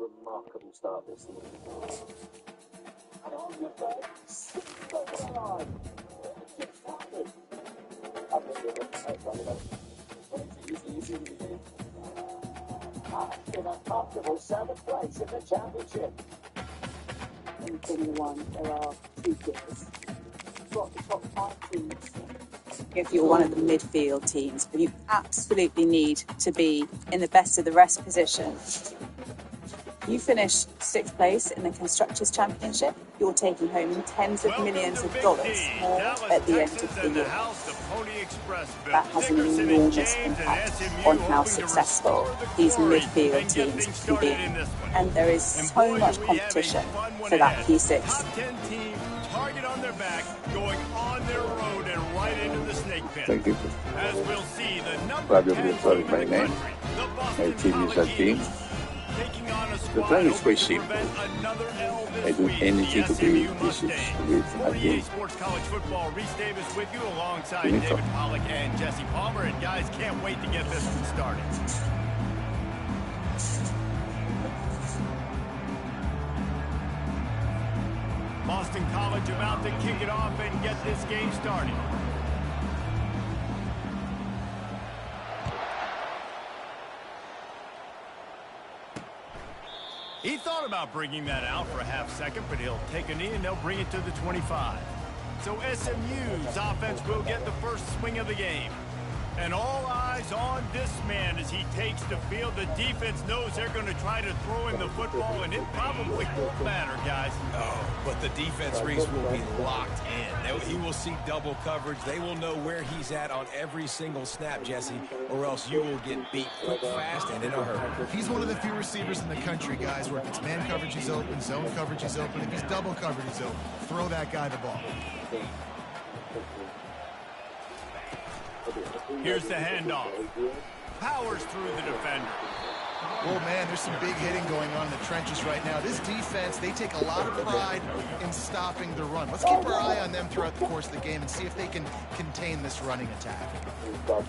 remarkable start this season. And on your face, in a comfortable 7th place in the championship. In Division 1, there are 2 teams. Got the top 5 teams. If you're one of the midfield teams, but you absolutely need to be in the best of the rest position. You finish 6th place in the Constructors' Championship, you're taking home tens of millions of dollars more at the end of the year. That has an enormous impact on how successful these midfield teams can be. And there is so much competition for that P6. Target on their back, going on their road and right into the snake pit. Thank you. As we'll see, the number 10 team in the country, the Boston College, taking on a squad the plan is quite simple. I do anything to be this with a EA team. Sports College Football, Reese Davis with you alongside David Pollack and Jesse Palmer. And guys, can't wait to get this one started. Boston College about to kick it off and get this game started. He thought about bringing that out for a half second, but he'll take a knee and they'll bring it to the 25. So SMU's offense will get the first swing of the game. And all eyes on this man as he takes the field. The defense knows they're going to try to throw him the football, and it probably won't matter, guys. Oh, but the defense, Reese, will be locked in. He will see double coverage. They will know where he's at on every single snap, Jesse, or else you will get beat quick, fast, and in a hurry. He's one of the few receivers in the country, guys, where if it's man coverage, he's open, zone coverage, he's open. If he's double coverage, he's open. Throw that guy the ball. Here's the handoff. Powers through the defender. Oh, man, there's some big hitting going on in the trenches right now. This defense, they take a lot of pride in stopping the run. Let's keep our eye on them throughout the course of the game and see if they can contain this running attack. Ball's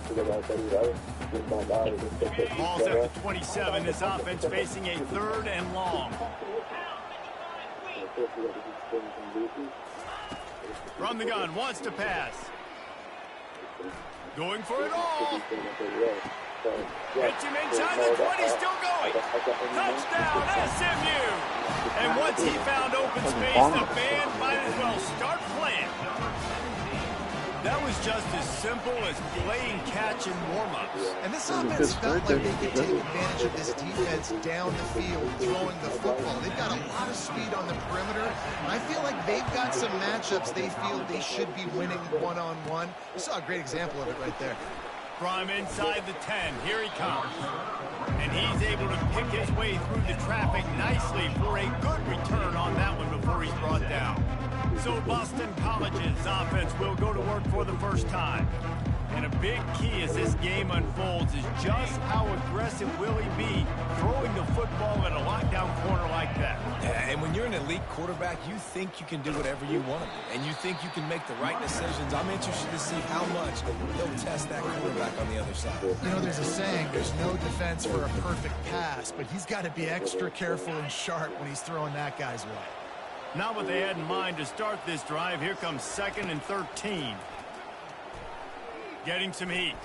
at the 27. This offense facing a 3rd and long. From the gun, wants to pass. Going for it all. Hits him inside the 20, still going. Touchdown, SMU. And once he found open space, the band might as well start playing. That was just as simple as playing catch and warm-ups. And this offense felt like they could take advantage of this defense down the field, throwing the football. They've got a lot of speed on the perimeter, and I feel like they've got some matchups they feel they should be winning one-on-one. We saw a great example of it right there. From inside the 10, here he comes. And he's able to pick his way through the traffic nicely for a good return on that one before he's brought down. So Boston College's offense will go to work for the first time. And a big key as this game unfolds is just how aggressive will he be throwing the football at a lockdown corner like that. Yeah, and when you're an elite quarterback, you think you can do whatever you want to do, and you think you can make the right decisions. I'm interested to see how much they'll test that quarterback on the other side. You know, there's a saying, there's no defense for a perfect pass, but he's got to be extra careful and sharp when he's throwing that guy's way. Not what they had in mind to start this drive. Here comes 2nd and 13. Getting some heat.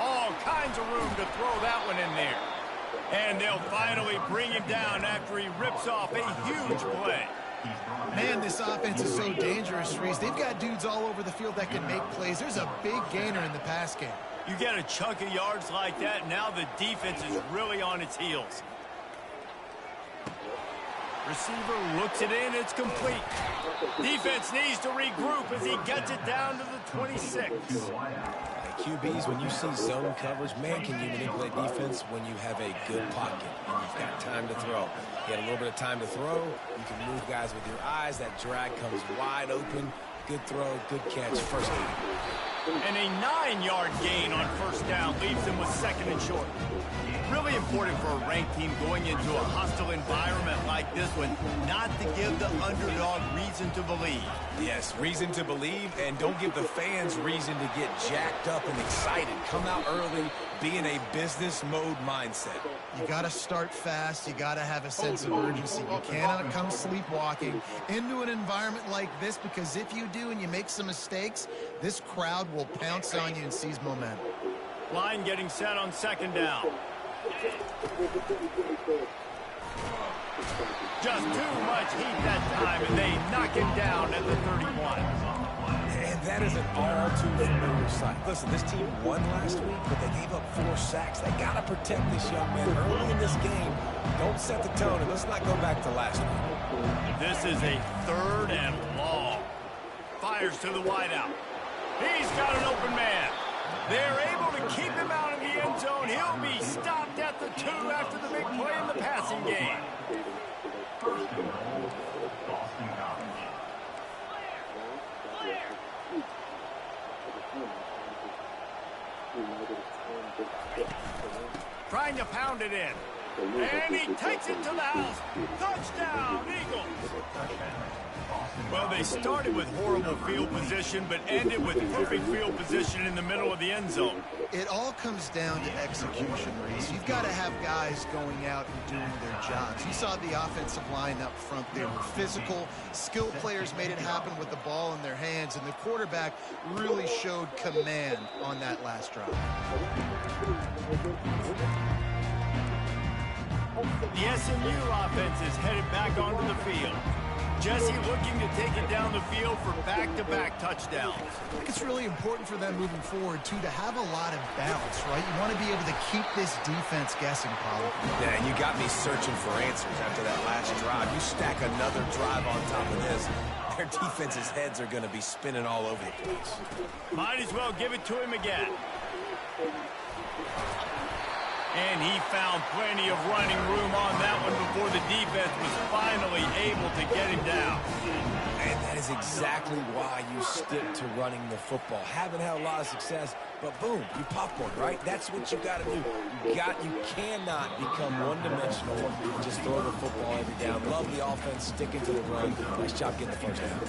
All kinds of room to throw that one in there. And they'll finally bring him down after he rips off a huge play. Man, this offense is so dangerous, Reese. They've got dudes all over the field that can make plays. There's a big gainer in the pass game. You get a chunk of yards like that, now the defense is really on its heels. Receiver looks it in, it's complete. Defense needs to regroup as he gets it down to the 26. QBs, when you see zone coverage, man, can you manipulate defense when you have a good pocket and you've got time to throw. You had a little bit of time to throw, you can move guys with your eyes, that drag comes wide open, good throw, good catch, first down. And a 9-yard gain on first down leaves them with 2nd and short. Really important for a ranked team going into a hostile environment like this one, not to give the underdog reason to believe. Yes, reason to believe, and don't give the fans reason to get jacked up and excited. Come out early, be in a business mode mindset. You got to start fast. You got to have a sense of urgency. You cannot come sleepwalking into an environment like this, because if you do and you make some mistakes, this crowd will pounce on you and seize momentum. Line getting set on second down. Just too much heat that time, and they knock him down at the 31. And that is an all-too-familiar sight. Listen, this team won last week, but they gave up 4 sacks. They got to protect this young man early in this game. Don't set the tone, and let's not go back to last week. This is a 3rd and long. Fires to the wideout. He's got an open man. They're able to keep him out in the end zone. He'll be stopped at the 2 after the big play in the passing game. Trying to pound it in. And he takes it to the house. Touchdown, Eagles. Well, they started with horrible field position, but ended with perfect field position in the middle of the end zone. It all comes down to execution, Reese. You've got to have guys going out and doing their jobs. You saw the offensive line up front. They were physical. Skilled players made it happen with the ball in their hands, and the quarterback really showed command on that last drive. The SMU offense is headed back onto the field. Jesse looking to take it down the field for back-to-back touchdowns. I think it's really important for them moving forward, too, to have a lot of balance, right? You want to be able to keep this defense guessing, Paulo. Yeah, and you got me searching for answers after that last drive. You stack another drive on top of this, their defense's heads are going to be spinning all over the place. Might as well give it to him again. And he found plenty of running room on that one before the defense was finally able to get him down. And that is exactly why you stick to running the football. Haven't had a lot of success, but boom, you popcorn, right? That's what you got to do. You cannot become one-dimensional and just throw the football every down. Love the offense, sticking to the run. Nice job getting the first down.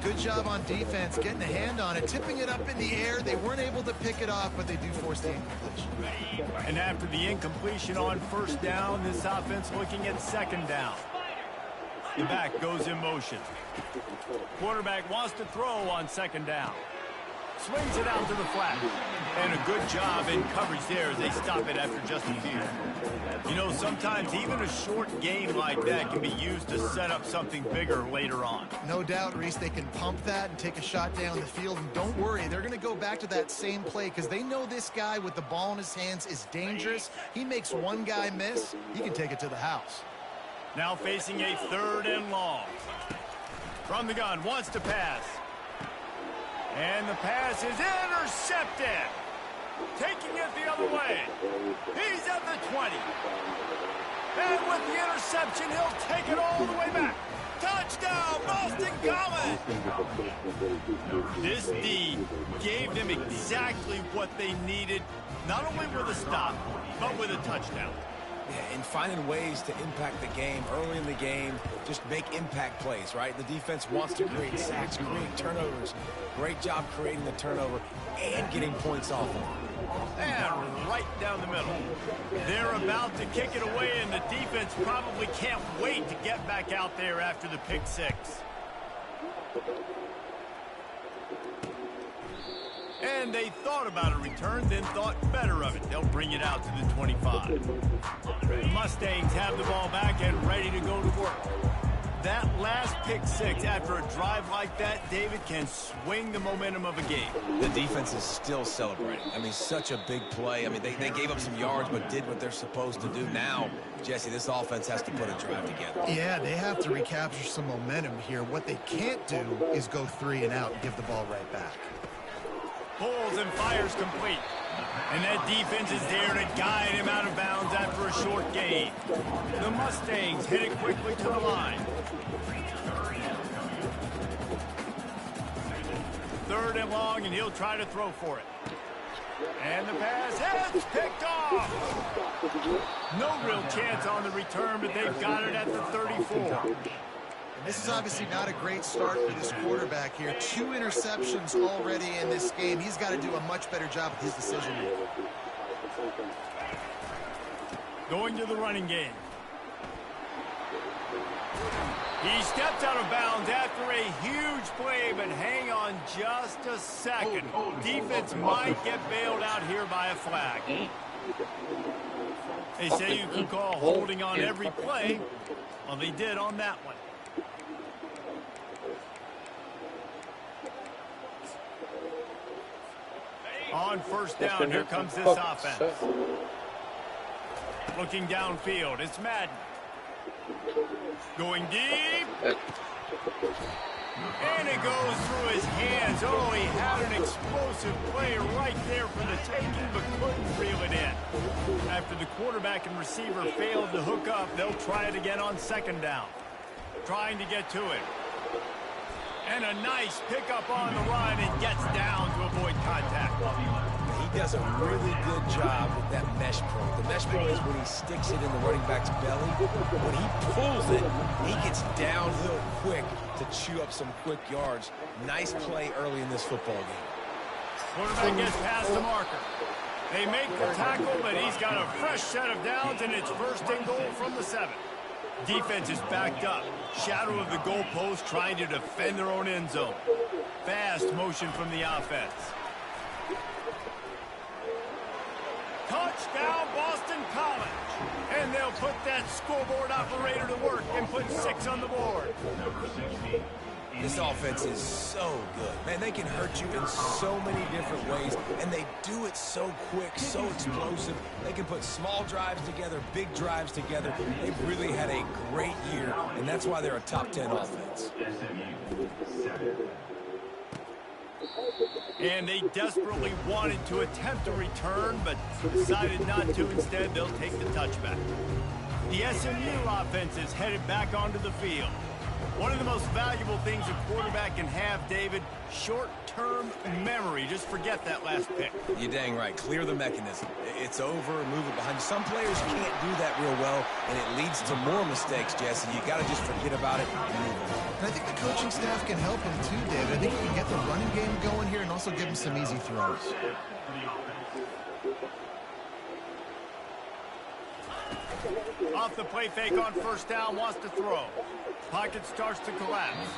Good job on defense, getting a hand on it, tipping it up in the air. They weren't able to pick it off, but they do force the incompletion. And after the incompletion on first down, this offense looking at second down. The back goes in motion. Quarterback wants to throw on second down. Swings it out to the flat. And a good job in coverage there as they stop it after just a few. You know, sometimes even a short game like that can be used to set up something bigger later on. No doubt, Reese, they can pump that and take a shot down the field. And don't worry, they're going to go back to that same play because they know this guy with the ball in his hands is dangerous. He makes one guy miss, he can take it to the house. Now facing a 3rd and long. From the gun, wants to pass. And the pass is intercepted. Taking it the other way. He's at the 20. And with the interception, he'll take it all the way back. Touchdown, Boston College! This D gave them exactly what they needed, not only with a stop, but with a touchdown. Yeah, and finding ways to impact the game early in the game, just make impact plays, right? The defense wants to create sacks, create turnovers. Great job creating the turnover and getting points off of it. And right down the middle. They're about to kick it away, and the defense probably can't wait to get back out there after the pick six. And they thought about a return, then thought better of it. They'll bring it out to the 25. The Mustangs have the ball back and ready to go to work. That last pick six after a drive like that, David, can swing the momentum of a game. The defense is still celebrating. I mean, such a big play. I mean, they gave up some yards but did what they're supposed to do. Now, Jesse, this offense has to put a drive together. Yeah, they have to recapture some momentum here. What they can't do is go 3 and out and give the ball right back. Pulls and fires complete. And that defense is there to guide him out of bounds after a short gain. The Mustangs hit it quickly to the line. 3rd and long, and he'll try to throw for it. And the pass is picked off. No real chance on the return, but they've got it at the 34. This is obviously not a great start for this quarterback here. 2 interceptions already in this game. He's got to do a much better job with his decision making. Going to the running game. He steps out of bounds after a huge play, but hang on just a second. Defense might get bailed out here by a flag. They say you can call holding on every play. Well, they did on that one. On first down, here comes this offense. Looking downfield, it's Madden. Going deep. And it goes through his hands. Oh, he had an explosive play right there for the taking, but couldn't reel it in. After the quarterback and receiver failed to hook up, they'll try it again on second down. Trying to get to it. And a nice pickup on the run and gets down to avoid contact. He does a really good job with that mesh pull. The mesh pull is when he sticks it in the running back's belly. When he pulls it, he gets downhill quick to chew up some quick yards. Nice play early in this football game. Quarterback gets past the marker. They make the tackle, but he's got a fresh set of downs, and it's first and goal from the 7. Defense is backed up. Shadow of the goalpost trying to defend their own end zone. Fast motion from the offense. Touchdown, Boston College. And they'll put that scoreboard operator to work and put 6 on the board. This offense is so good. Man, they can hurt you in so many different ways, and they do it so quick, so explosive. They can put small drives together, big drives together. They've really had a great year, and that's why they're a top 10 offense. And they desperately wanted to attempt a return, but decided not to. Instead, they'll take the touchback. The SMU offense is headed back onto the field. One of the most valuable things a quarterback can have, David, short-term memory. Just forget that last pick. You're dang right. Clear the mechanism. It's over, move it behind you. Some players can't do that real well, and it leads to more mistakes, Jesse. You got to just forget about it and move on. And I think the coaching staff can help him too, David. I think he can get the running game going here and also give him some easy throws. Off the play fake on first down, wants to throw. Pocket starts to collapse.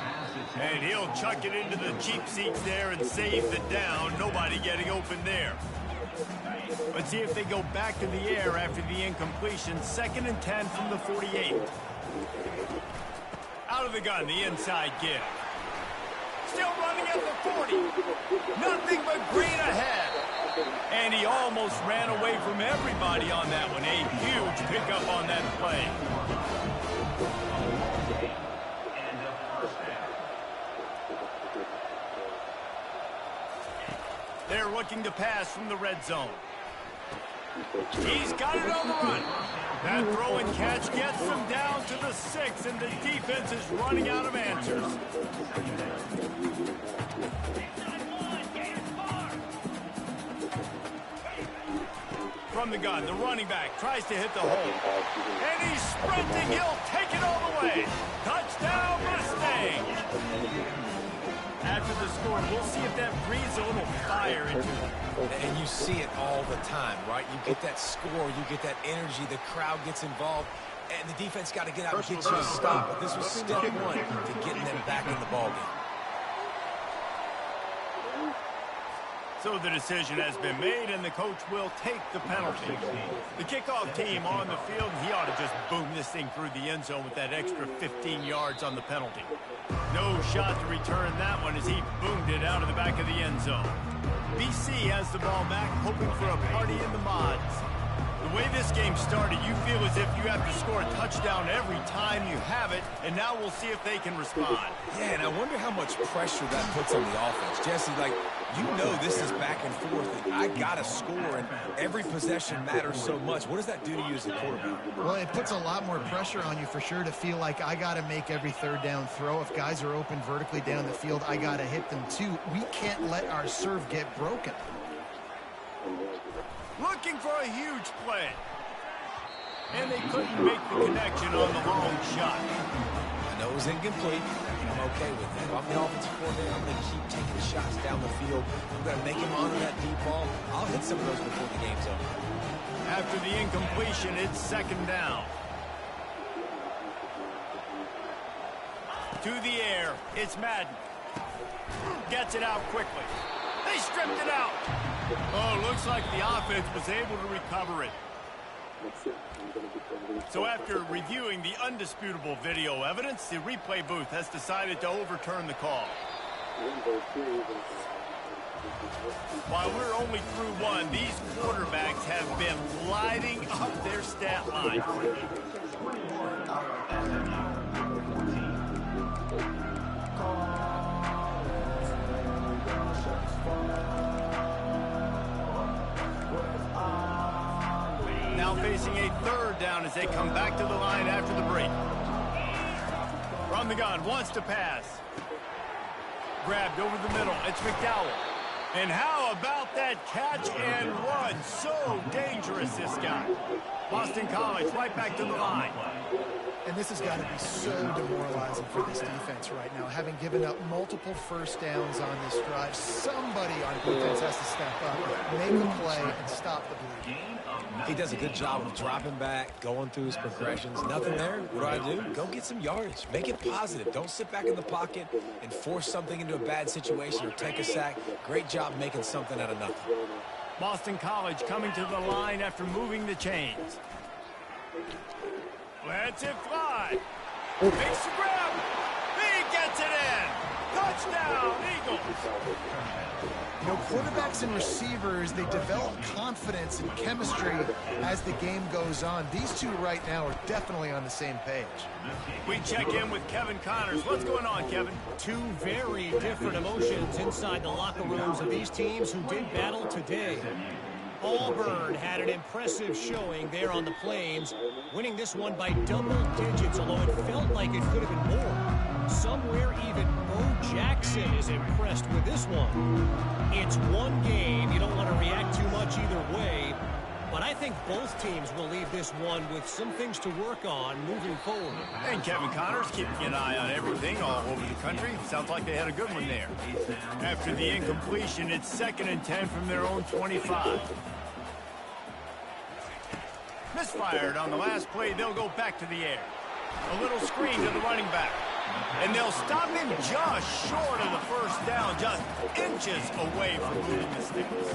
And he'll chuck it into the cheap seats there and save the down. Nobody getting open there. Let's see if they go back to the air after the incompletion. 2nd and 10 from the 48. Out of the gun, the inside give. Still running at the 40. Nothing but green ahead. And he almost ran away from everybody on that one. A huge pickup on that play. They're looking to pass from the red zone. He's got it on the run. That throw and catch gets them down to the 6, and the defense is running out of answers. From the gun, the running back tries to hit the hole. And he's sprinting. He'll take it all the way. Touchdown, Mustang. After the score, we'll see if that breathes a little fire into them. And you see it all the time, right? You get that score, you get that energy, the crowd gets involved, and the defense got to get out and get you a stop. But this was step 1 to getting them back in the ballgame. So the decision has been made, and the coach will take the penalty. The kickoff team on the field, he ought to just boom this thing through the end zone with that extra 15 yards on the penalty. No shot to return that one as he boomed it out of the back of the end zone. BC has the ball back, hoping for a party in the mods. The way this game started, you feel as if you have to score a touchdown every time you have it, and now we'll see if they can respond. Yeah, and I wonder how much pressure that puts on the offense. Jesse, like, you know this is back and forth, and I got to score, and every possession matters so much. What does that do to you as a quarterback? Well, it puts a lot more pressure on you for sure to feel like I got to make every third down throw. If guys are open vertically down the field, I got to hit them too. We can't let our serve get broken. Looking for a huge play. And they couldn't make the connection on the long shot. I know it was incomplete. I'm okay with that. If I'm the offensive coordinator, I'm going to keep taking shots down the field. I'm going to make him honor that deep ball. I'll hit some of those before the game's over. After the incompletion, it's second down. To the air, it's Madden. Gets it out quickly. They stripped it out. Oh, looks like the offense was able to recover it. So after reviewing the undisputable video evidence, the replay booth has decided to overturn the call. While we're only through one, these quarterbacks have been lighting up their stat line. Now facing a third down as they come back to the line after the break. From the gun, wants to pass. Grabbed over the middle, it's McDowell. And how about that catch and run? So dangerous, this guy. Boston College right back to the line. And this has got to be so demoralizing for this defense right now. Having given up multiple first downs on this drive, somebody on defense has to step up, make a play, and stop the bleeding. He does a good job of dropping back, going through his progressions. Nothing there. What do? Go get some yardage. Make it positive. Don't sit back in the pocket and force something into a bad situation or take a sack. Great job making something out of nothing. Boston College coming to the line after moving the chains. Lets it fly. Makes the grab. He gets it in. Touchdown, Eagles. You know, quarterbacks and receivers, they develop confidence and chemistry as the game goes on. These two right now are definitely on the same page. We check in with Kevin Connors. What's going on, Kevin? Two very different emotions inside the locker rooms of these teams who did battle today. Auburn had an impressive showing there on the Plains, winning this one by double digits, although it felt like it could have been more. Somewhere even Bo Jackson is impressed with this one. It's one game. You don't want to react too much either way, but I think both teams will leave this one with some things to work on moving forward. And Kevin Connors keeping an eye on everything all over the country. Sounds like they had a good one there. After the incompletion, it's 2nd and 10 from their own 25. Misfired on the last play. They'll go back to the air. A little screen to the running back. And they'll stop him just short of the first down, just inches away from moving the sticks.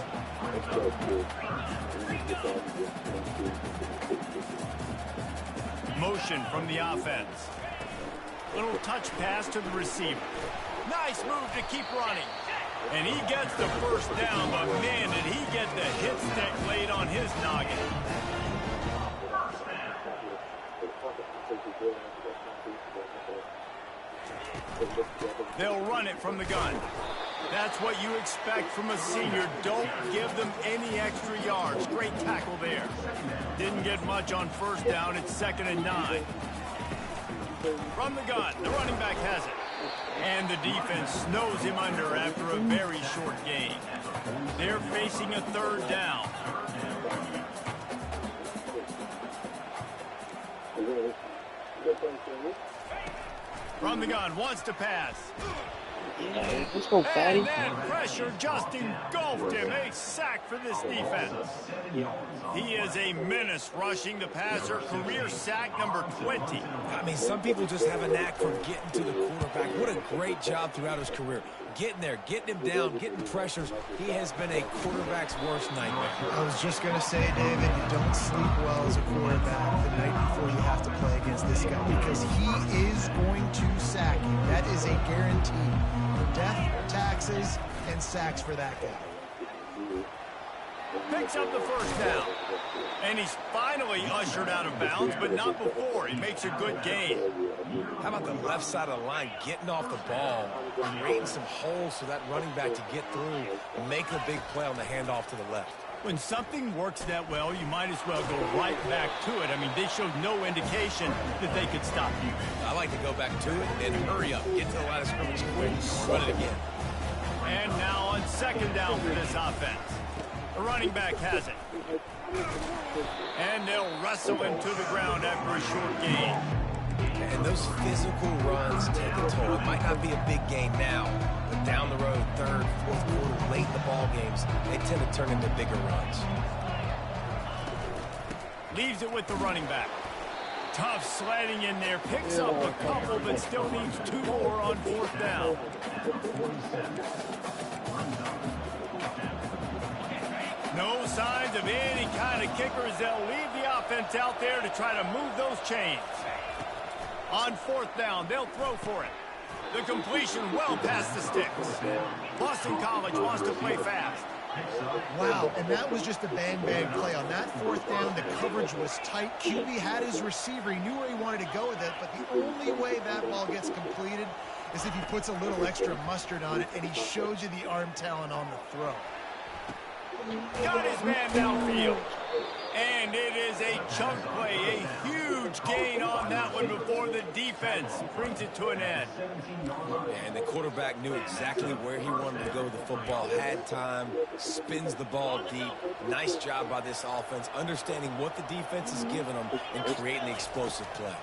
Motion from the offense. Little touch pass to the receiver. Nice move to keep running. And he gets the first down, but man, did he get the hit stick laid on his noggin. They'll run it from the gun. That's what you expect from a senior. Don't give them any extra yards. Great tackle there. Didn't get much on first down. It's 2nd and 9. From the gun, the running back has it. And the defense snows him under after a very short gain. They're facing a third down. From the gun, wants to pass. Let's go, fatty. And then pressure just engulfed him. A sack for this defense. He is a menace rushing the passer. Career sack number 20. I mean, some people just have a knack for getting to the quarterback. What a great job throughout his career. Getting there, getting him down, getting pressures. He has been a quarterback's worst nightmare. I was just going to say, David, you don't sleep well as a quarterback the night before you have to play against this guy because he is going to sack you. That is a guarantee. Death, taxes, and sacks for that guy. Picks up the first down. And he's finally ushered out of bounds, but not before. He makes a good gain. How about the left side of the line getting off the ball, creating some holes for that running back to get through and make a big play on the handoff to the left. When something works that well, you might as well go right back to it. I mean, they showed no indication that they could stop you. I like to go back to it and hurry up, get to the line of scrimmage quick, run it again. And now on 2nd down for this offense. The running back has it. And they'll wrestle him to the ground after a short gain. And those physical runs take a toll. It might not be a big gain now, but down the road, 3rd, 4th quarter, late in the ball games, they tend to turn into bigger runs. Leaves it with the running back. Tough sledding in there. Picks up a couple, but still needs 2 more on 4th down. No signs of any kind of kickers. They'll leave the offense out there to try to move those chains. On 4th down, they'll throw for it. The completion well past the sticks. Boston College wants to play fast. Wow, and that was just a bang-bang play. On that 4th down, the coverage was tight. QB had his receiver. He knew where he wanted to go with it, but the only way that ball gets completed is if he puts a little extra mustard on it, and he shows you the arm talent on the throw. Got his man downfield. And it is a chunk play, a huge gain on that one before the defense brings it to an end. And the quarterback knew exactly where he wanted to go with the football, had time, spins the ball deep. Nice job by this offense, understanding what the defense is giving them and creating the explosive play.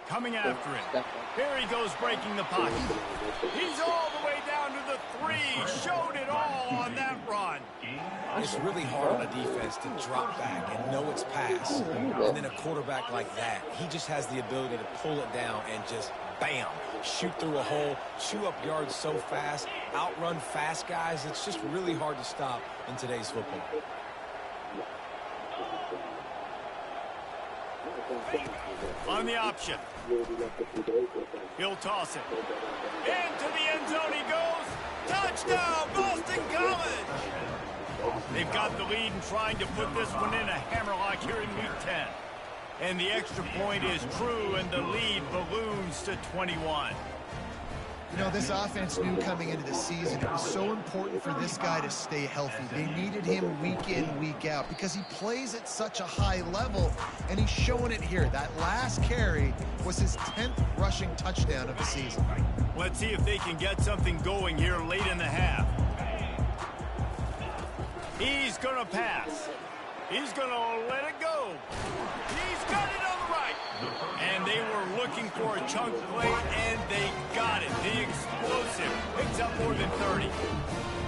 Coming after him. Here he goes, breaking the pocket. He's all the way down to the 3. Showed it all on that run. It's really hard on a defense to drop back and know it's pass. And then a quarterback like that, he just has the ability to pull it down and just, bam, shoot through a hole, chew up yards so fast, outrun fast guys. It's just really hard to stop in today's football. On the option. He'll toss it. Into the end zone he goes. Touchdown, Boston College! They've got the lead and trying to put this one in a hammerlock here in Week 10. And the extra point is true, and the lead balloons to 21. You know, this offense knew coming into the season it was so important for this guy to stay healthy. They needed him week in, week out because he plays at such a high level, and he's showing it here. That last carry was his 10th rushing touchdown of the season. Let's see if they can get something going here late in the half. He's going to pass. He's going to let it go. He's got it on the right. And they were looking for a chunk play, and they got it. The explosive picks up more than 30.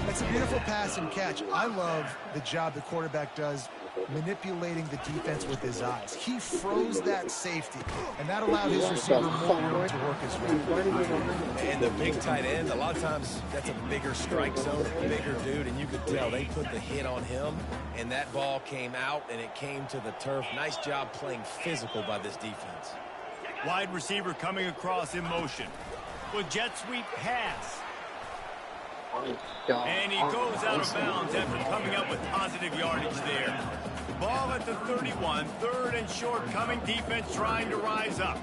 It's a beautiful pass and catch. I love the job the quarterback does manipulating the defense with his eyes. He froze that safety, and that allowed his receiver more room to work his way. And the big tight end, a lot of times that's a bigger strike zone, a bigger dude, and you could tell they put the hit on him, and that ball came out, and it came to the turf. Nice job playing physical by this defense. Wide receiver coming across in motion. With jet sweep pass. And he goes out of bounds after coming up with positive yardage there. Ball at the 31, 3rd and short coming. Defense trying to rise up.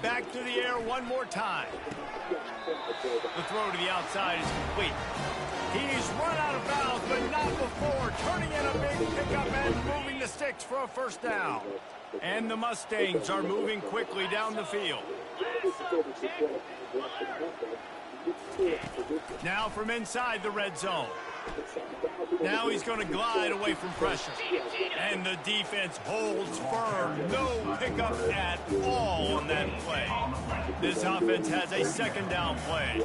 Back to the air one more time. The throw to the outside is complete. He's run out of bounds, but not before. Turning in a big pickup and moving the sticks for a 1st down. And the Mustangs are moving quickly down the field. Now from inside the red zone. Now he's going to glide away from pressure. And the defense holds firm. No pickup at all on that play. This offense has a 2nd down play.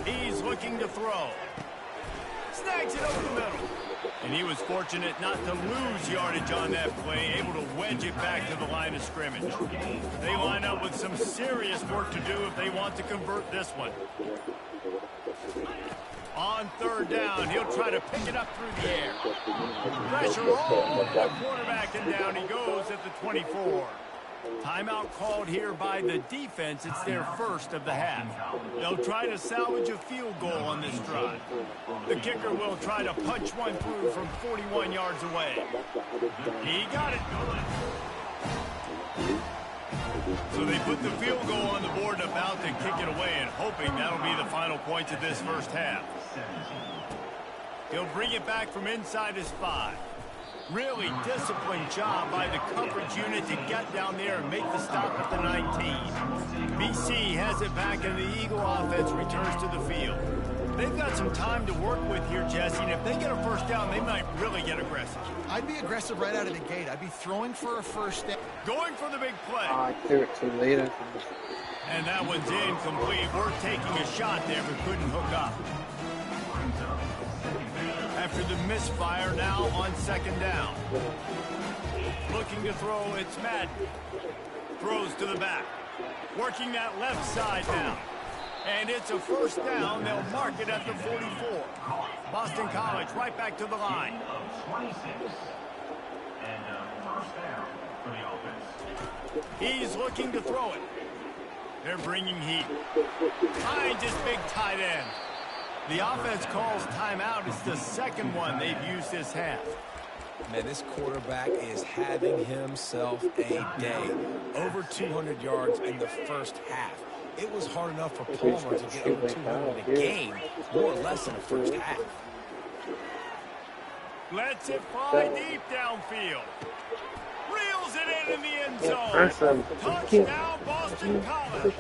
He's looking to throw. Snags it over the middle. And he was fortunate not to lose yardage on that play, able to wedge it back to the line of scrimmage. They line up with some serious work to do if they want to convert this one. On 3rd down, he'll try to pick it up through the air. Pressure all over the quarterback, and down he goes at the 24. Timeout called here by the defense. It's their 1st of the half. They'll try to salvage a field goal on this drive. The kicker will try to punch one through from 41 yards away. He got it. So they put the field goal on the board and about to kick it away, and hoping that'll be the final points of this 1st half. He'll bring it back from inside his 5. Really disciplined job by the coverage unit to get down there and make the stop at the 19. BC has it back, and the Eagle offense returns to the field. They've got some time to work with here, Jesse, and if they get a 1st down, they might really get aggressive. I'd be aggressive right out of the gate. I'd be throwing for a 1st down. Going for the big play. I threw it too late. And that one's incomplete. We're taking a shot there, but couldn't hook up. After the misfire, now on second down. Looking to throw, it's Madden. Throws to the back. Working that left side now. And it's a first down. They'll mark it at the 44. Boston College right back to the line. 26. And first down for the offense. He's looking to throw it. They're bringing heat. Finds his big tight end. The offense calls timeout. It's the second one they've used this half. Man, this quarterback is having himself a day. Over 200 yards in the first half. It was hard enough for Palmer to get over 200 in a game, more or less in the first half. Lets it fly deep downfield. Reels it in the end zone. Touchdown, Boston College.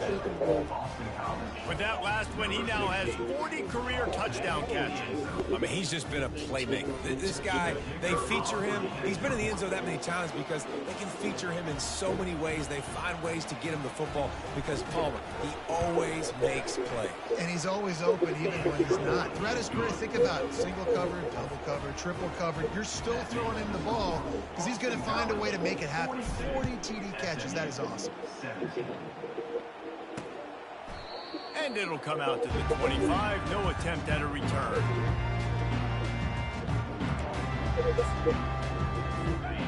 With that last one, he now has 40 career touchdown catches. I mean, he's just been a playmaker. This guy, they feature him. He's been in the end zone that many times because they can feature him in so many ways. They find ways to get him the football because Palmer, he always makes plays. And he's always open even when he's not. Throughout his career, think about it. Single cover, double cover, triple cover. You're still throwing him the ball because he's going to find a way to make it happen. 40 TD catches. That is awesome. And it'll come out to the 25. No attempt at a return.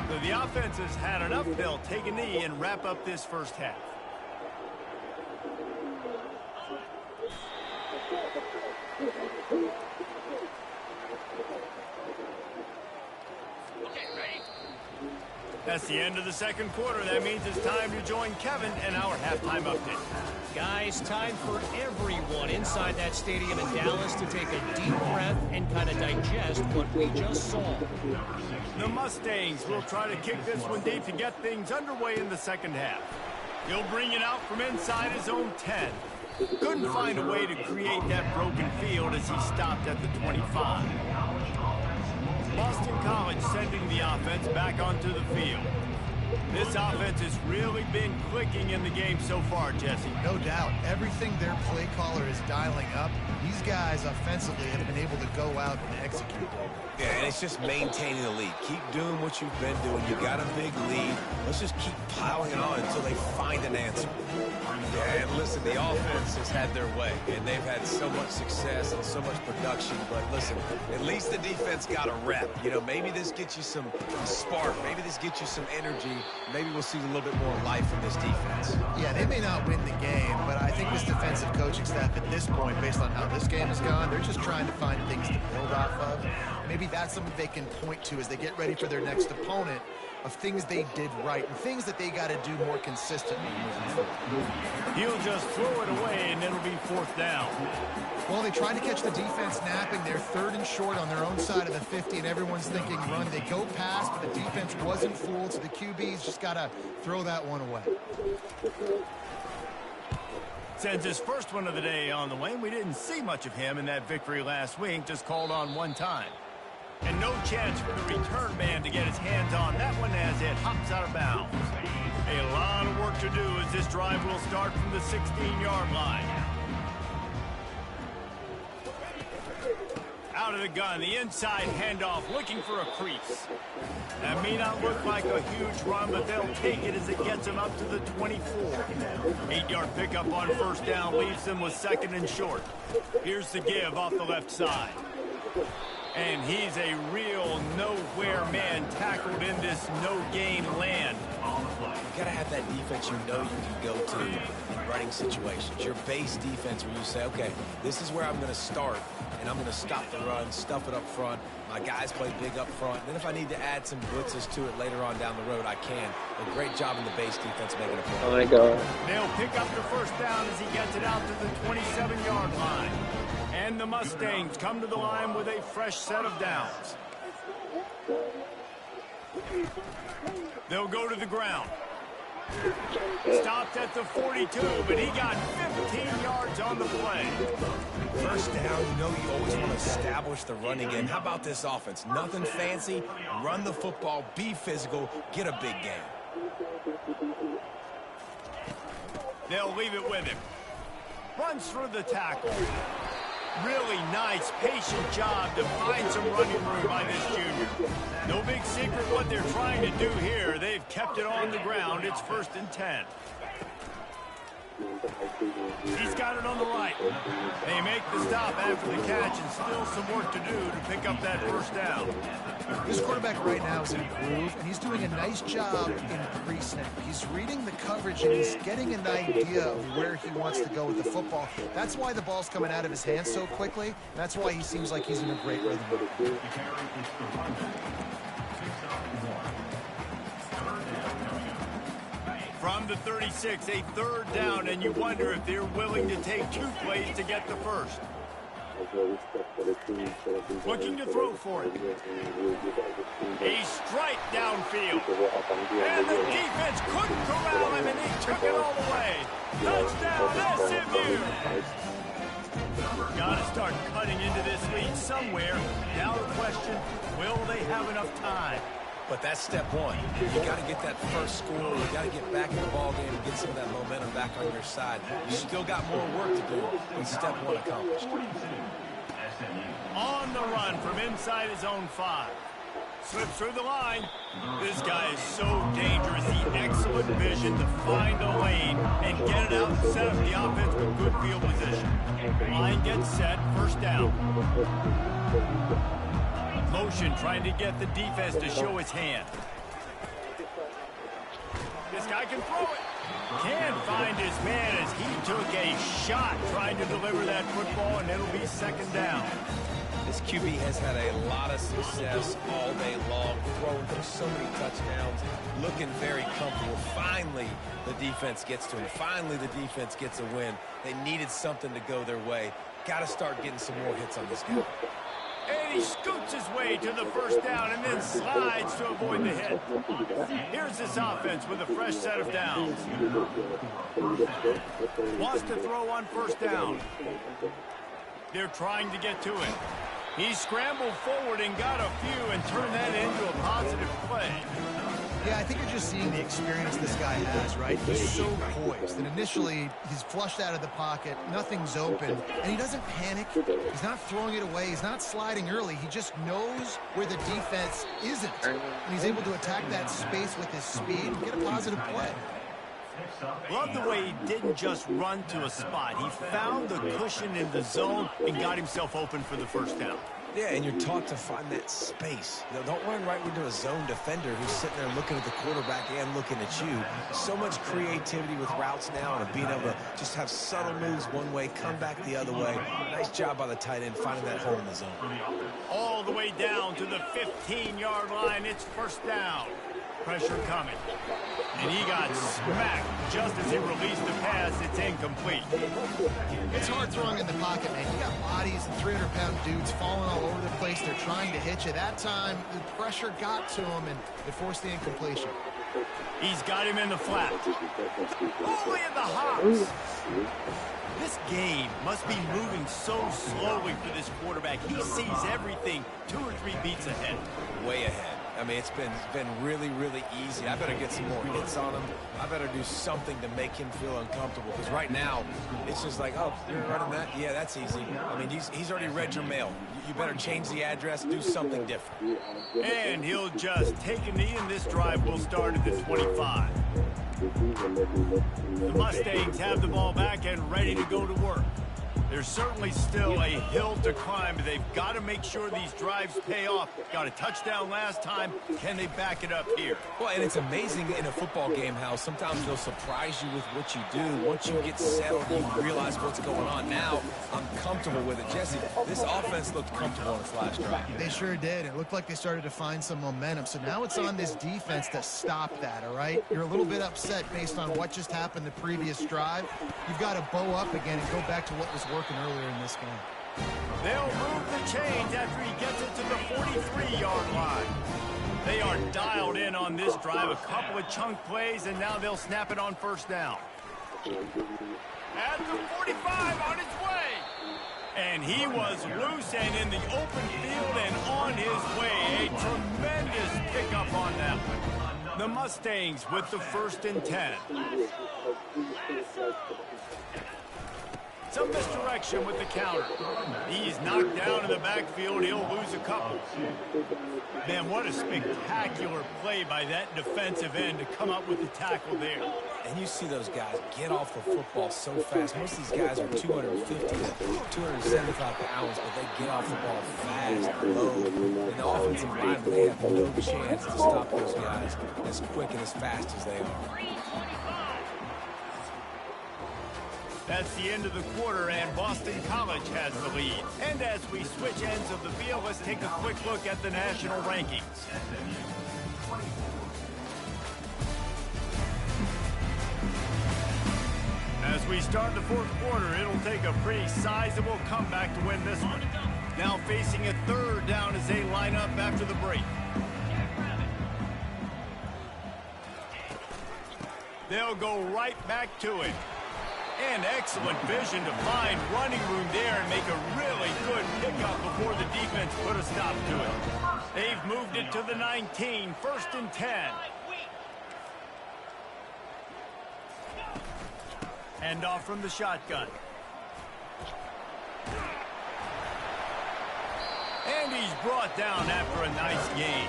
So the offense has had enough. They'll take a knee and wrap up this first half. That's the end of the second quarter. That means it's time to join Kevin and our halftime update. Guys, time for everyone inside that stadium in Dallas to take a deep breath and kind of digest what we just saw. The Mustangs will try to kick this one deep to get things underway in the second half. He'll bring it out from inside his own 10. Couldn't find a way to create that broken field as he stopped at the 25. Boston College sending the offense back onto the field. This offense has really been clicking in the game so far, Jesse. No doubt. Everything their play caller is dialing up, these guys offensively have been able to go out and execute. Yeah, and it's just maintaining the lead. Keep doing what you've been doing. You got a big lead. Let's just keep piling it on until they find an answer. Yeah, and listen, the offense has had their way, and they've had so much success and so much production. But listen, at least the defense got a rep. You know, maybe this gets you some spark. Maybe this gets you some energy. Maybe we'll see a little bit more life from this defense. Yeah, they may not win the game, but I think this defensive coaching staff at this point, based on how this game has gone, they're just trying to find things to build off of. Maybe that's something they can point to as they get ready for their next opponent, of things they did right and things that they got to do more consistently moving forward. He'll just throw it away, and it'll be fourth down. Well, they tried to catch the defense napping. They're third and short on their own side of the 50, and everyone's thinking run. They go past, but the defense wasn't fooled, so the QB's just got to throw that one away. Sends his first one of the day on the way. We didn't see much of him in that victory last week, just called on one time. And no chance for the return man to get his hands on that one as it hops out of bounds. A lot of work to do as this drive will start from the 16-yard line. Out of the gun, the inside handoff, looking for a crease. That may not look like a huge run, but they'll take it as it gets them up to the 24. 8-yard pickup on first down leaves them with second and short. Here's the give off the left side. And he's a real nowhere man tackled in this no-gain land. You got to have that defense you know you can go to in running situations. Your base defense where you say, okay, this is where I'm going to start, and I'm going to stop the run, stuff it up front. My guys play big up front. Then if I need to add some blitzes to it later on down the road, I can. A great job in the base defense making a play. Oh my God. They'll pick up the first down as he gets it out to the 27-yard line. And the Mustangs come to the line with a fresh set of downs. They'll go to the ground. Stopped at the 42, but he got 15 yards on the play. First down, you know you always want to establish the running game. How about this offense? Nothing fancy. Run the football, be physical, get a big game. They'll leave it with him. Runs through the tackle. Really nice, patient job to find some running room by this junior. No big secret what they're trying to do here. They've kept it on the ground. It's 1st and 10. He's got it on the right. They make the stop after the catch, and still some work to do to pick up that 1st down. This quarterback right now is in a groove, and he's doing a nice job in pre-snap. He's reading the coverage, and he's getting an idea of where he wants to go with the football. That's why the ball's coming out of his hands so quickly. That's why he seems like he's in a great rhythm. From the 36, a 3rd down, and you wonder if they're willing to take 2 plays to get the 1st. Looking to throw for it. A strike downfield. And the defense couldn't corral him, and he took it all the way. Touchdown, SMU! Got to start cutting into this lead somewhere. Now the question, will they have enough time? But that's step one. You got to get that first score. You got to get back in the ball game and get some of that momentum back on your side. You still got more work to do, but step one accomplished. On the run from inside his own 5. Slips through the line. This guy is so dangerous. The excellent vision to find a lane and get it out and set up the offense with good field position. Line gets set. 1st down. Motion trying to get the defense to show his hand. This guy can throw it. Can't find his man as he took a shot trying to deliver that football, and it'll be 2nd down. This QB has had a lot of success all day long, throwing for so many touchdowns, looking very comfortable. Finally, the defense gets to him. Finally, the defense gets a win. They needed something to go their way. Got to start getting some more hits on this guy. And he scoots his way to the 1st down and then slides to avoid the hit. Here's this offense with a fresh set of downs. Wants to throw on 1st down. They're trying to get to it. He scrambled forward and got a few and turned that into a positive play. Yeah, I think you're just seeing the experience this guy has, right? He's so poised. And initially, he's flushed out of the pocket. Nothing's open. And he doesn't panic. He's not throwing it away. He's not sliding early. He just knows where the defense isn't. And he's able to attack that space with his speed and get a positive play. Love the way he didn't just run to a spot. He found the cushion in the zone and got himself open for the 1st down. Yeah, and you're taught to find that space. You know, don't run right into a zone defender who's sitting there looking at the quarterback and looking at you. So much creativity with routes now and being able to just have subtle moves one way, come back the other way. Nice job by the tight end finding that hole in the zone. All the way down to the 15-yard line. It's 1st down. Pressure coming. And he got smacked just as he released the pass. It's incomplete. It's hard throwing in the pocket, man. You got bodies and 300-pound dudes falling all over the place. They're trying to hit you. That time, the pressure got to him, and it forced the incompletion. He's got him in the flat. Only in the hops. This game must be moving so slowly for this quarterback. He sees everything 2 or 3 beats ahead. Way ahead. I mean, it's been really, really easy. I better get some more hits on him. I better do something to make him feel uncomfortable. Because right now, it's just like, oh, you're running that? Yeah, that's easy. I mean, he's already read your mail. You better change the address, do something different. And he'll just take a knee, and this drive will start at the 25. The Mustangs have the ball back and ready to go to work. There's certainly still a hill to climb, but they've got to make sure these drives pay off. Got a touchdown last time. Can they back it up here? Well, and it's amazing in a football game how sometimes they'll surprise you with what you do. Once you get settled, you realize what's going on. Now, I'm comfortable with it. Jesse, this offense looked comfortable on its last drive. They sure did. It looked like they started to find some momentum. So now it's on this defense to stop that, all right? You're a little bit upset based on what just happened the previous drive. You've got to bow up again and go back to what was working earlier in this game. They'll move the chains after he gets it to the 43-yard line. They are dialed in on this drive. A couple of chunk plays, and now they'll snap it on 1st down. At the 45 on its way. And he was loose and in the open field and on his way. A tremendous pickup on that one. The Mustangs with the 1st and 10. Some misdirection with the counter. He's knocked down in the backfield. He'll lose a couple. Man, what a spectacular play by that defensive end to come up with the tackle there. And you see those guys get off the football so fast. Most of these guys are 250 to 275 pounds, but they get off the ball fast, low. And the offensive line, they have no chance to stop those guys as quick and as fast as they are. That's the end of the quarter, and Boston College has the lead. And as we switch ends of the field, let's take a quick look at the national rankings. As we start the 4th quarter, it'll take a pretty sizable comeback to win this one. Now facing a 3rd down as they line up after the break. They'll go right back to it. And excellent vision to find running room there and make a really good pickup before the defense put a stop to it. They've moved it to the 19, 1st and 10. Hand off from the shotgun. And he's brought down after a nice gain.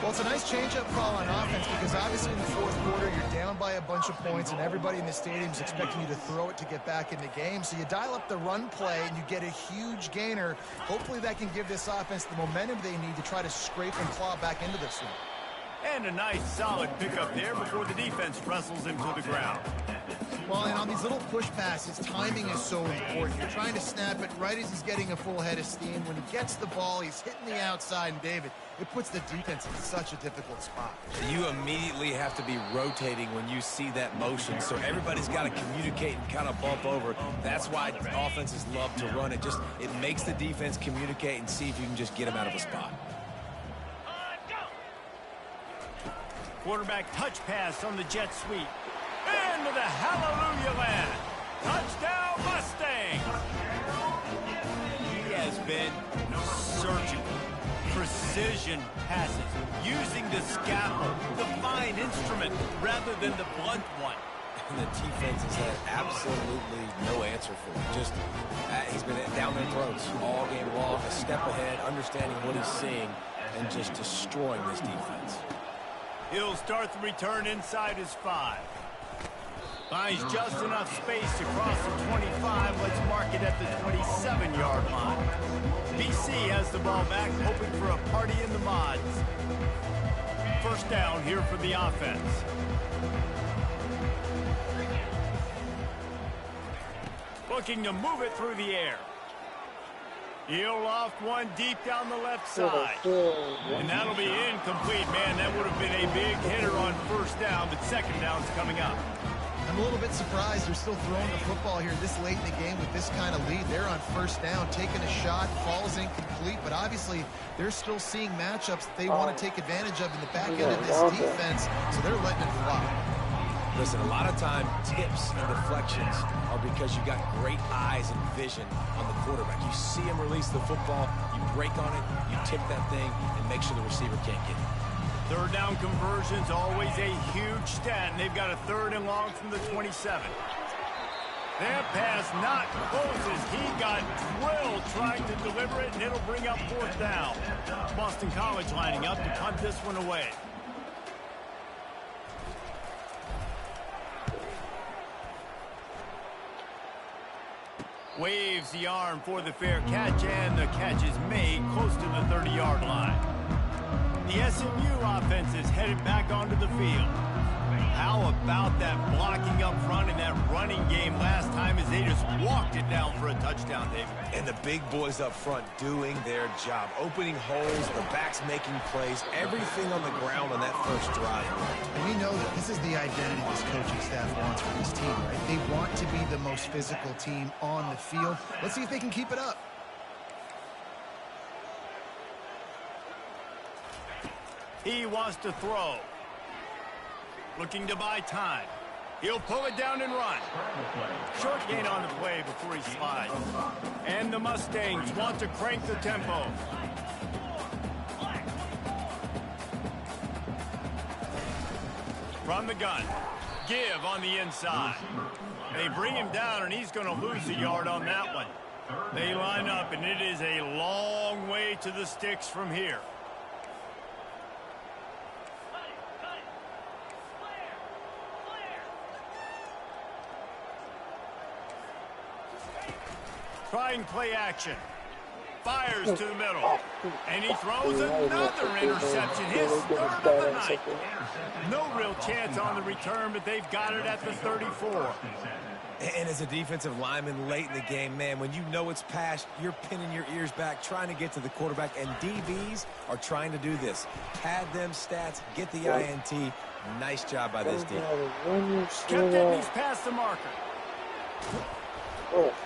Well, it's a nice change-up call on offense because obviously in the 4th quarter, you're down by a bunch of points and everybody in the stadium is expecting you to throw it to get back in the game. So you dial up the run play and you get a huge gainer. Hopefully that can give this offense the momentum they need to try to scrape and claw back into this one. And a nice solid pickup there before the defense wrestles him to the ground. Well, and on these little push passes, timing is so important. You're trying to snap it right as he's getting a full head of steam. When he gets the ball, he's hitting the outside, and David, it puts the defense in such a difficult spot. You immediately have to be rotating when you see that motion, so everybody's got to communicate and kind of bump over. That's why offenses love to run it. It makes the defense communicate and see if you can just get them out of a spot. Quarterback touch pass on the jet sweep. Into the hallelujah land. Touchdown Mustangs. He has been surgical. Precision passes. Using the scalpel, the fine instrument, rather than the blunt one. And the defense has had absolutely no answer for him. He's been down their throats all game long, a step ahead, understanding what he's seeing, and just destroying this defense. He'll start the return inside his 5. Finds just enough space to cross the 25. Let's mark it at the 27-yard line. BC has the ball back, hoping for a party in the mods. 1st down here for the offense. Looking to move it through the air. He'll loft one deep down the left side. And that'll be incomplete. Man, that would have been a big hitter on 1st down, but 2nd down's coming up. I'm a little bit surprised they're still throwing the football here this late in the game with this kind of lead. They're on 1st down, taking a shot, falls incomplete, but obviously they're still seeing matchups that they want to take advantage of in the back end of this defense, so they're letting it fly. Listen, a lot of time, tips and deflections are because you got great eyes and vision on the quarterback. You see him release the football, you break on it, you tip that thing, and make sure the receiver can't get it. 3rd down conversion's always a huge stat, and they've got a 3rd and long from the 27. That pass not close as he got drilled trying to deliver it, and it'll bring up 4th down. Boston College lining up to punt this one away. Waves the arm for the fair catch, and the catch is made close to the 30-yard line. The SMU offense is headed back onto the field. How about that blocking up front in that running game last time as they just walked it down for a touchdown, David? And the big boys up front doing their job, opening holes, the backs making plays, everything on the ground on that 1st drive. And we know that this is the identity this coaching staff wants for this team, right? They want to be the most physical team on the field. Let's see if they can keep it up. He wants to throw. Looking to buy time. He'll pull it down and run. Short gain on the play before he slides. And the Mustangs want to crank the tempo. From the gun. Give on the inside. They bring him down, and he's going to lose a yard on that one. They line up, and it is a long way to the sticks from here. Trying play action. Fires to the middle. And he throws another interception. His third of the night. No real chance on the return, but they've got it at the 34. And as a defensive lineman late in the game, man, when you know it's past, you're pinning your ears back, trying to get to the quarterback, and DBs are trying to do this. Pad them stats, get the INT. Nice job by this team. Kept it, he's past the marker.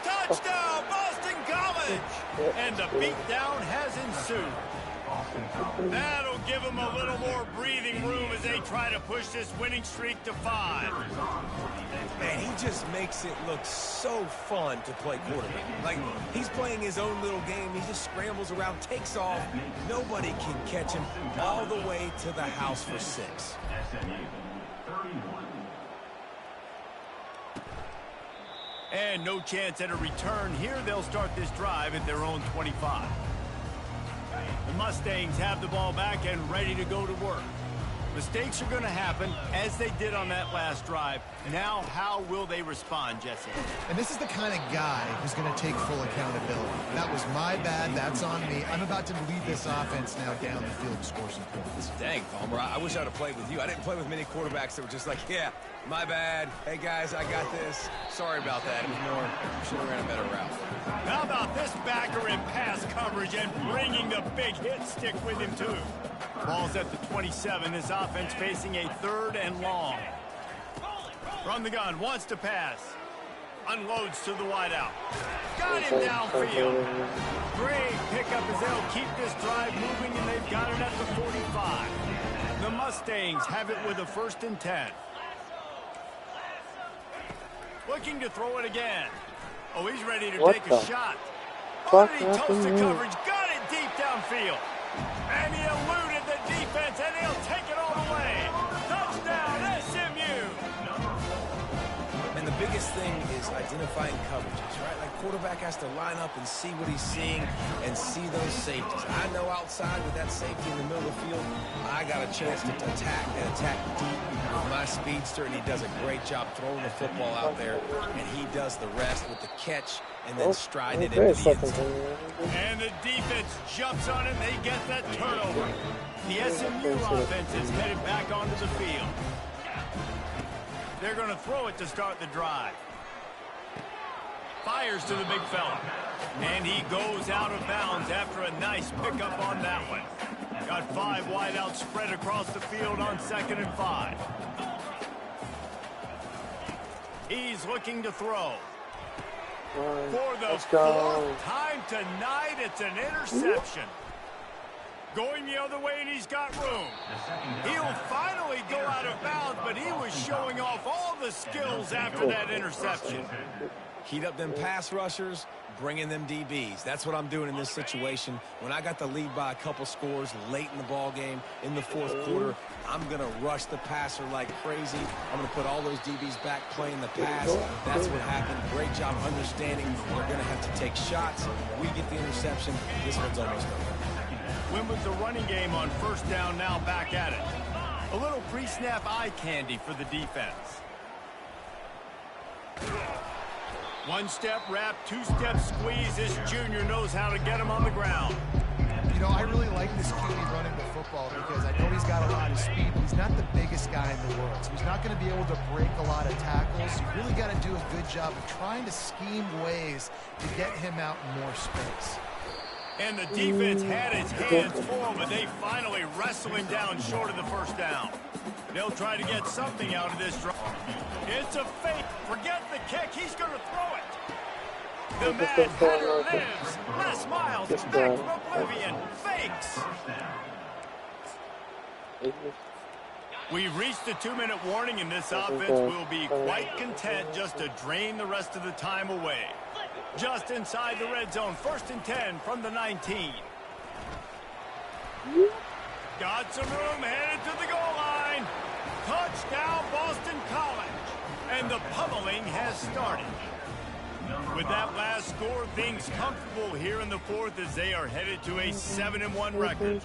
Touchdown, Boston College! And the beatdown has ensued. That'll give them a little more breathing room as they try to push this winning streak to 5. Man, he just makes it look so fun to play quarterback. Like, he's playing his own little game. He just scrambles around, takes off. Nobody can catch him all the way to the house for 6. And no chance at a return here. They'll start this drive at their own 25. The Mustangs have the ball back and ready to go to work. Mistakes are going to happen, as they did on that last drive. Now, how will they respond, Jesse? And this is the kind of guy who's going to take full accountability. That was my bad. That's on me. I'm about to lead this offense now down the field and score some points. Dang, Palmer, I wish I would have played with you. I didn't play with many quarterbacks that were just like, yeah, my bad. Hey, guys, I got this. Sorry about that. It was more, should have ran a better route. How about this backer in pass coverage and bringing the big hit stick with him, too? Ball's at the 27. This offense facing a 3rd and long. From the gun, wants to pass. Unloads to the wideout. Got him downfield. Great pickup as they'll keep this drive moving, and they've got it at the 45. The Mustangs have it with a 1st and 10. Looking to throw it again. Oh, he's ready to take a shot. Already toasted the coverage. Got it deep downfield. And he eluded the defense, and he'll take it all the way. Touchdown, SMU. And the biggest thing is identifying coverages, right? Like, quarterback has to line up and see what he's seeing and see those safeties. I know outside with that safety in the middle of the field, I got a chance to attack and attack deep with my speedster, and he does a great job throwing the football out there, and he does the rest with the catch and then striding it into the end zone. And the defense jumps on it, and they get that turnover. The SMU offense is headed back onto the field. They're going to throw it to start the drive. Fires to the big fella. And he goes out of bounds after a nice pickup on that one. Got 5 wideouts spread across the field on 2nd and 5. He's looking to throw. For the 4th time tonight, it's an interception. Going the other way, and he's got room. He'll finally go out of bounds, but he was showing off all the skills after that interception. Heat up them pass rushers, bring in them DBs. That's what I'm doing in this situation. When I got the lead by a couple scores late in the ball game, in the 4th quarter, I'm going to rush the passer like crazy. I'm going to put all those DBs back playing the pass. That's what happened. Great job understanding they're going to have to take shots. We get the interception. This one's almost over. Win with the running game on 1st down, now back at it. A little pre-snap eye candy for the defense. 1-step wrap, 2-step squeeze. This junior knows how to get him on the ground. You know, I really like this QB running the football because I know he's got a lot of speed, but he's not the biggest guy in the world. So he's not going to be able to break a lot of tackles. You really got to do a good job of trying to scheme ways to get him out in more space. And the defense had his hands full, but they finally wrestle him down short of the 1st down. They'll try to get something out of this drive. It's a fake. Forget the kick. He's going to throw it. The Mad Hatter lives. Les Miles back from oblivion. Fakes. We've reached the 2-minute warning, and this offense will be quite content just to drain the rest of the time away. Just inside the red zone, 1st and 10 from the 19. Got some room, headed to the goal line. Touchdown! Touchdown, Boston College. And the pummeling has started. With that last score, things comfortable here in the fourth as they are headed to a 7-1 record.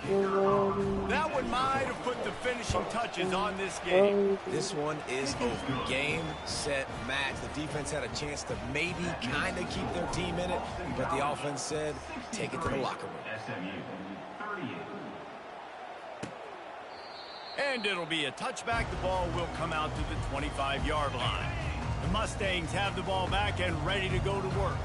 That one might have put the finishing touches on this game. This one is over. Game, set, match. The defense had a chance to maybe kind of keep their team in it, but the offense said, take it to the locker room. And it'll be a touchback. The ball will come out to the 25-yard line. The Mustangs have the ball back and ready to go to work.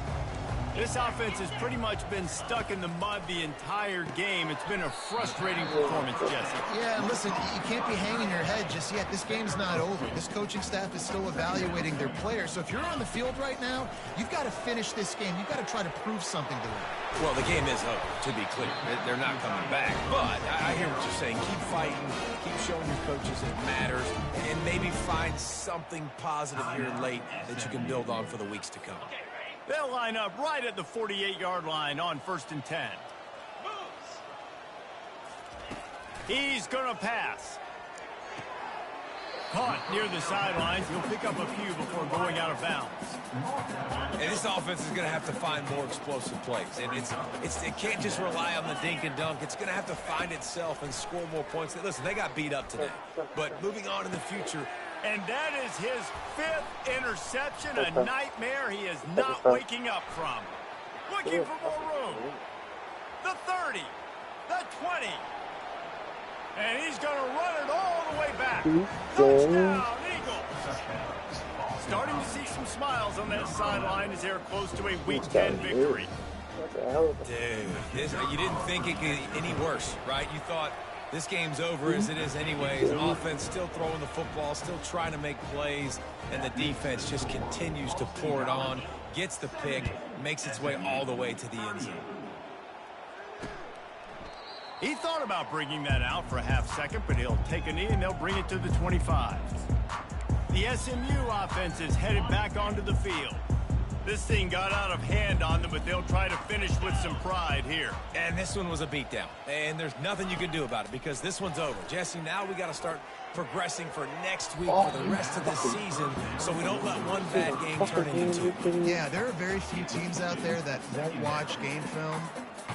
This offense has pretty much been stuck in the mud the entire game. It's been a frustrating performance, Jesse. Yeah, and listen, you can't be hanging your head just yet. This game's not over. This coaching staff is still evaluating their players. So if you're on the field right now, you've got to finish this game. You've got to try to prove something to them. Well, the game is over, to be clear. They're not coming back. But I hear what you're saying. Keep fighting. Keep showing your coaches it matters. And maybe find something positive here late that you can build on for the weeks to come. They'll line up right at the 48-yard line on 1st and 10. He's going to pass. Caught near the sidelines. He'll pick up a few before going out of bounds. And this offense is going to have to find more explosive plays. And it can't just rely on the dink and dunk. It's going to have to find itself and score more points. Listen, they got beat up today. But moving on in the future. And that is his 5th interception, a nightmare he is not waking up from. Looking for more room. The 30, the 20. And he's going to run it all the way back. Touchdown, Eagles. Starting to see some smiles on that sideline as they're close to a Week 10 victory. Dude, you didn't think it could get any worse, right? You thought this game's over as it is anyways. Offense still throwing the football, still trying to make plays, and the defense just continues to pour it on, gets the pick, makes its way all the way to the end zone. He thought about bringing that out for a half second, but he'll take a knee and they'll bring it to the 25. The SMU offense is headed back onto the field. This thing got out of hand on them, but they'll try to finish with some pride here. And this one was a beatdown. And there's nothing you can do about it because this one's over. Jesse, now we got to start progressing for next week for the rest of the season so we don't let one bad game turn into two. Yeah, there are very few teams out there that won't watch game film,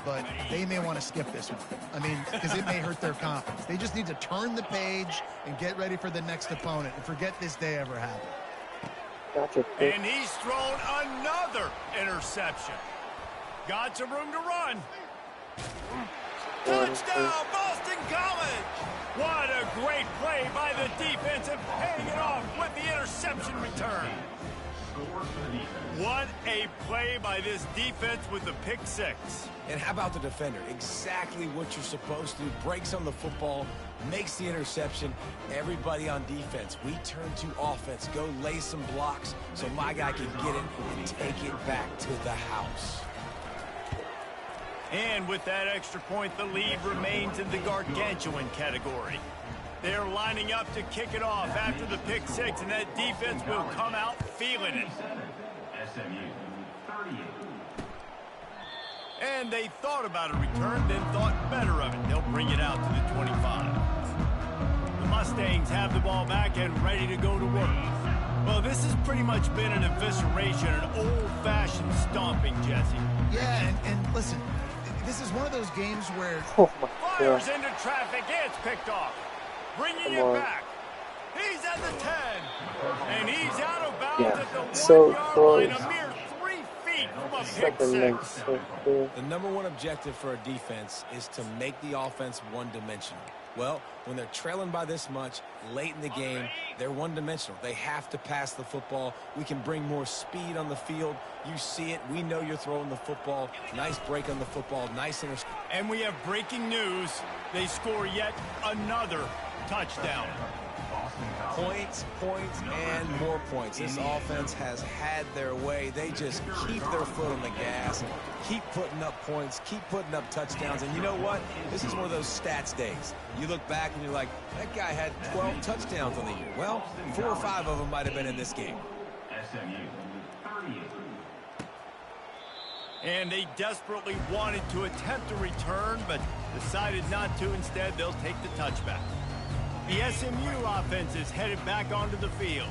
but they may want to skip this one. I mean, because it may hurt their confidence. They just need to turn the page and get ready for the next opponent and forget this day ever happened. And he's thrown another interception. Got some room to run. Touchdown, Boston College! What a great play by the defense and paying it off with the interception return. What a play by this defense with the pick six. And how about the defender? Exactly what you're supposed to do. Breaks on the football, makes the interception. Everybody on defense, we turn to offense. Go lay some blocks so my guy can get it and take it back to the house. And with that extra point, the lead remains in the gargantuan category. They're lining up to kick it off after the pick six, and that defense will come out feeling it. And they thought about a return, then thought better of it. They'll bring it out to the 25. The Mustangs have the ball back and ready to go to work. Well, this has pretty much been an evisceration, an old-fashioned stomping, Jesse. Yeah, and listen, this is one of those games where... Fires into traffic, it's picked off. Bringing it back. He's at the 10. And he's out of bounds at the 1-yard line, a mere 3 feet from a pick six. The number one objective for a defense is to make the offense one-dimensional. Well, when they're trailing by this much late in the game, they're one-dimensional. They have to pass the football. We can bring more speed on the field. You see it. We know you're throwing the football. Nice break on the football. Nice interception. And we have breaking news. They score yet another touchdown. Points, and more points. This offense has had their way. They just keep their foot on the gas, keep putting up points, keep putting up touchdowns. And you know what? This is one of those stats days. You look back and you're like, that guy had 12 touchdowns on the year. Well, 4 or 5 of them might have been in this game. And they desperately wanted to attempt a return, but decided not to. Instead, they'll take the touchback. The SMU offense is headed back onto the field.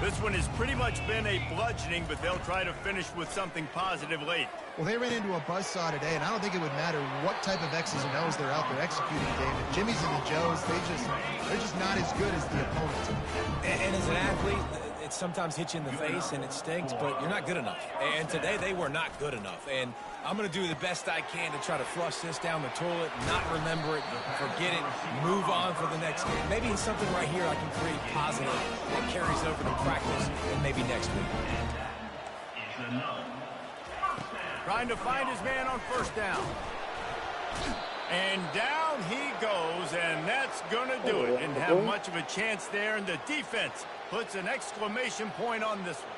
This one has pretty much been a bludgeoning, but they'll try to finish with something positive late. Well, they ran into a buzzsaw today, and I don't think it would matter what type of X's and O's they're out there executing, David. Jimmy's and the Joes, they're just not as good as the opponent. And as an athlete, it sometimes hits you in the face and it stinks, but you're not good enough. And today they were not good enough. And I'm going to do the best I can to try to flush this down the toilet, not remember it, forget it, move on for the next game. Maybe it's something right here I can create positive that carries over to practice and maybe next week. Trying to find his man on first down. And down he goes, and that's going to do it. Didn't have much of a chance there, and the defense puts an exclamation point on this one.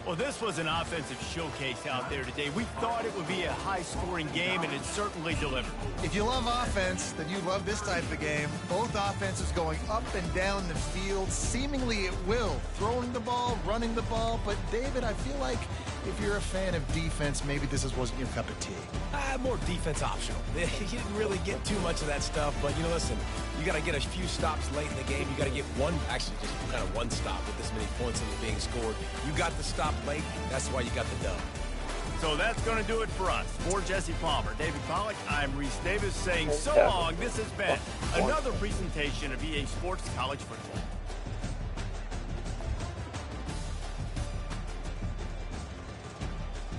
Well, this was an offensive showcase out there today. We thought it would be a high-scoring game, and it certainly delivered. If you love offense, then you love this type of game. Both offenses going up and down the field, seemingly at will. Throwing the ball, running the ball. But, David, I feel like if you're a fan of defense, maybe this wasn't your cup of tea. More defense optional. You didn't really get too much of that stuff, but, you know, listen, you got to get a few stops late in the game. You got to get one, actually just kind of one stop with this many points that are being scored. You got the stop late. That's why you got the dub. So that's going to do it for us. For Jesse Palmer, David Pollack, I'm Reese Davis saying so long. This has been another presentation of EA Sports College Football.